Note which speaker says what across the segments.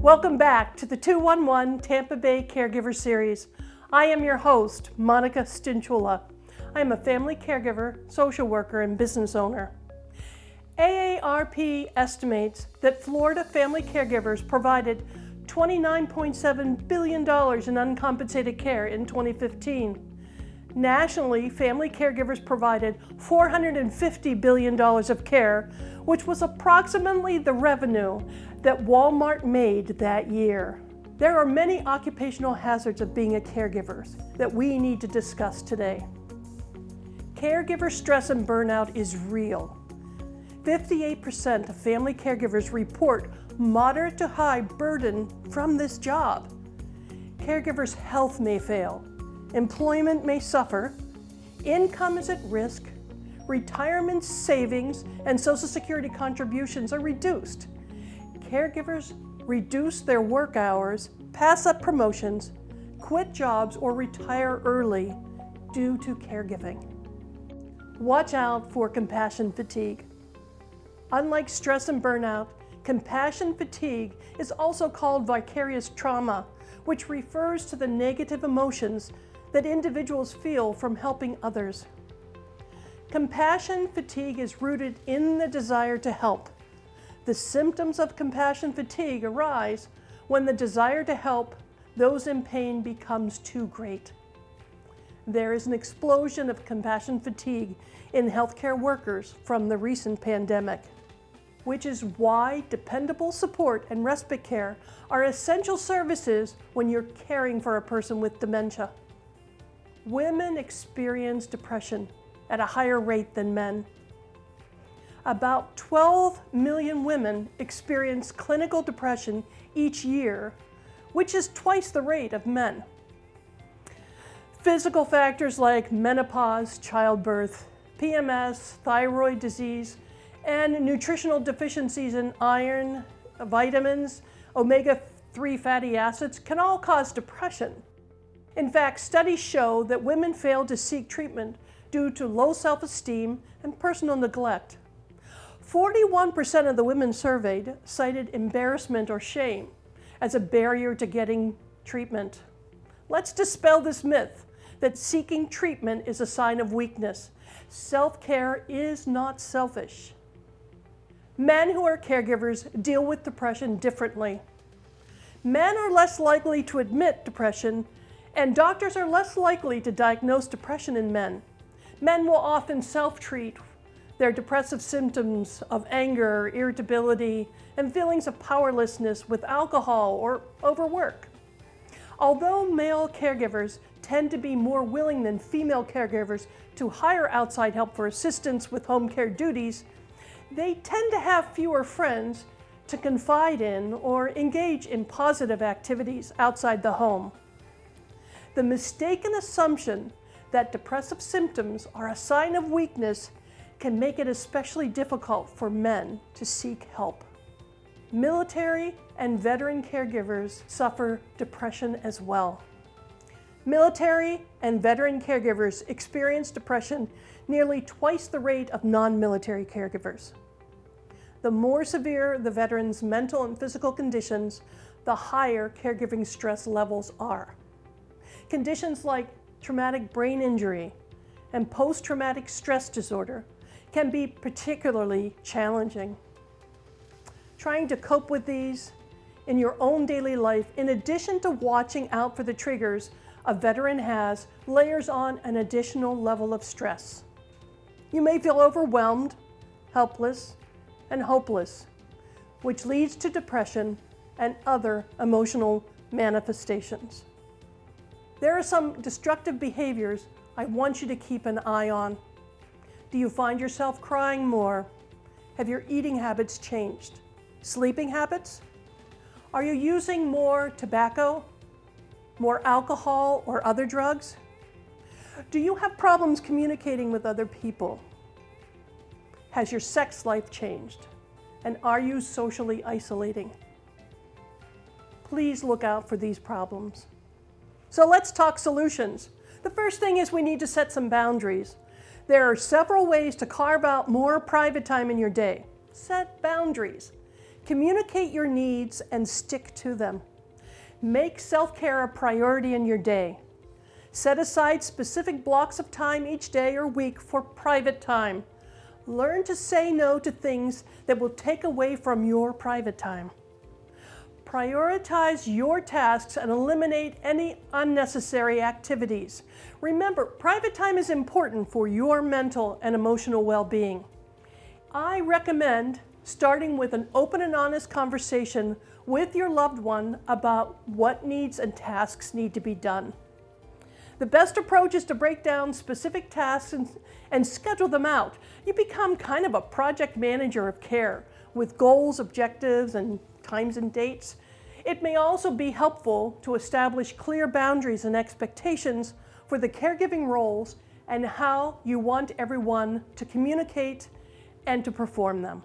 Speaker 1: Welcome back to the 211 Tampa Bay Caregiver Series. I am your host, Monica Stinchula. I am a family caregiver, social worker, and business owner. AARP estimates that Florida family caregivers provided $29.7 billion in uncompensated care in 2015. Nationally, family caregivers provided $450 billion of care, which was approximately the revenue that Walmart made that year. There are many occupational hazards of being a caregiver that we need to discuss today. Caregiver stress and burnout is real. 58% of family caregivers report moderate to high burden from this job. Caregivers' health may fail, employment may suffer, income is at risk, retirement savings and Social Security contributions are reduced. Caregivers reduce their work hours, pass up promotions, quit jobs, or retire early due to caregiving. Watch out for compassion fatigue. Unlike stress and burnout, compassion fatigue is also called vicarious trauma, which refers to the negative emotions that individuals feel from helping others. Compassion fatigue is rooted in the desire to help. The symptoms of compassion fatigue arise when the desire to help those in pain becomes too great. There is an explosion of compassion fatigue in healthcare workers from the recent pandemic, which is why dependable support and respite care are essential services when you're caring for a person with dementia. Women experience depression at a higher rate than men. About 12 million women experience clinical depression each year, which is twice the rate of men. Physical factors like menopause, childbirth, PMS, thyroid disease, and nutritional deficiencies in iron, vitamins, omega-3 fatty acids can all cause depression. In fact, studies show that women fail to seek treatment due to low self-esteem and personal neglect. 41% of the women surveyed cited embarrassment or shame as a barrier to getting treatment. Let's dispel this myth that seeking treatment is a sign of weakness. Self-care is not selfish. Men who are caregivers deal with depression differently. Men are less likely to admit depression, and doctors are less likely to diagnose depression in men. Men will often self-treat their depressive symptoms of anger, irritability, and feelings of powerlessness with alcohol or overwork. Although male caregivers tend to be more willing than female caregivers to hire outside help for assistance with home care duties, they tend to have fewer friends to confide in or engage in positive activities outside the home. The mistaken assumption that depressive symptoms are a sign of weakness can make it especially difficult for men to seek help. Military and veteran caregivers suffer depression as well. Military and veteran caregivers experience depression nearly twice the rate of non-military caregivers. The more severe the veteran's mental and physical conditions, the higher caregiving stress levels are. Conditions like traumatic brain injury and post-traumatic stress disorder can be particularly challenging. Trying to cope with these in your own daily life, in addition to watching out for the triggers a veteran has, layers on an additional level of stress. You may feel overwhelmed, helpless, and hopeless, which leads to depression and other emotional manifestations. There are some destructive behaviors I want you to keep an eye on. Do you find yourself crying more? Have your eating habits changed? Sleeping habits? Are you using more tobacco, more alcohol, or other drugs? Do you have problems communicating with other people? Has your sex life changed? And are you socially isolating? Please look out for these problems. So let's talk solutions. The first thing is we need to set some boundaries. There are several ways to carve out more private time in your day. Set boundaries. Communicate your needs and stick to them. Make self-care a priority in your day. Set aside specific blocks of time each day or week for private time. Learn to say no to things that will take away from your private time. Prioritize your tasks and eliminate any unnecessary activities. Remember, private time is important for your mental and emotional well-being. I recommend starting with an open and honest conversation with your loved one about what needs and tasks need to be done. The best approach is to break down specific tasks and schedule them out. You become kind of a project manager of care with goals, objectives, and times and dates. It may also be helpful to establish clear boundaries and expectations for the caregiving roles and how you want everyone to communicate and to perform them.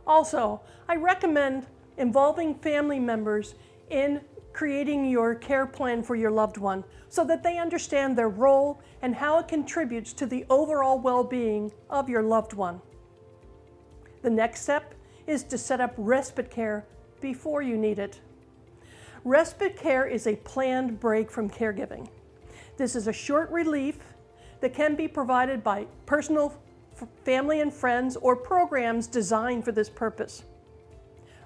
Speaker 1: Also, I recommend involving family members in creating your care plan for your loved one so that they understand their role and how it contributes to the overall well-being of your loved one. The next step is to set up respite care before you need it. Respite care is a planned break from caregiving. This is a short relief that can be provided by personal, family and friends, or programs designed for this purpose.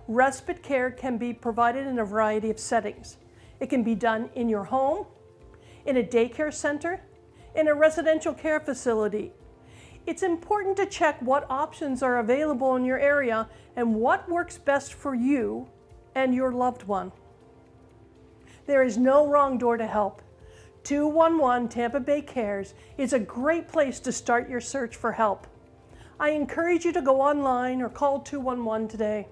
Speaker 1: Respite care can be provided in a variety of settings. It can be done in your home, in a daycare center, in a residential care facility. It's important to check what options are available in your area and what works best for you and your loved one. There is no wrong door to help. 211 Tampa Bay Cares is a great place to start your search for help. I encourage you to go online or call 211 today.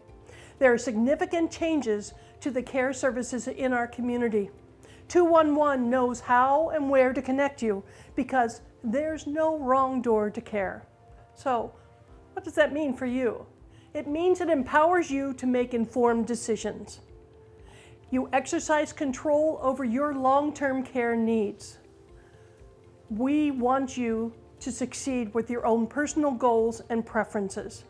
Speaker 1: There are significant changes to the care services in our community. 211 knows how and where to connect you because there's no wrong door to care. So, what does that mean for you? It means it empowers you to make informed decisions. You exercise control over your long-term care needs. We want you to succeed with your own personal goals and preferences.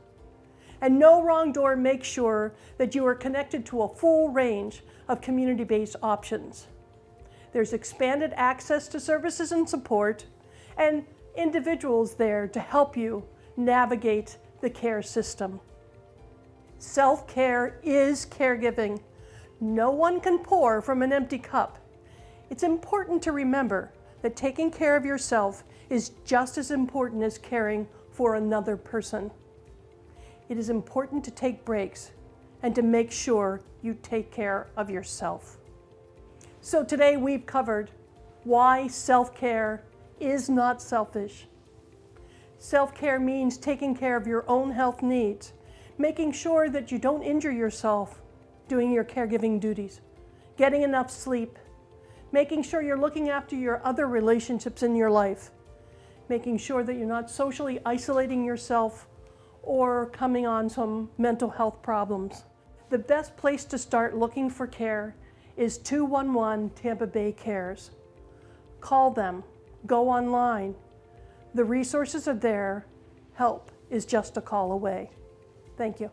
Speaker 1: And No Wrong Door makes sure that you are connected to a full range of community-based options. There's expanded access to services and support, and individuals there to help you navigate the care system. Self-care is caregiving. No one can pour from an empty cup. It's important to remember that taking care of yourself is just as important as caring for another person. It is important to take breaks and to make sure you take care of yourself. So today we've covered why self-care is not selfish. Self-care means taking care of your own health needs, making sure that you don't injure yourself doing your caregiving duties, getting enough sleep, making sure you're looking after your other relationships in your life, making sure that you're not socially isolating yourself or coming on some mental health problems. The best place to start looking for care is 211 Tampa Bay Cares. Call them, go online. The resources are there. Help is just a call away. Thank you.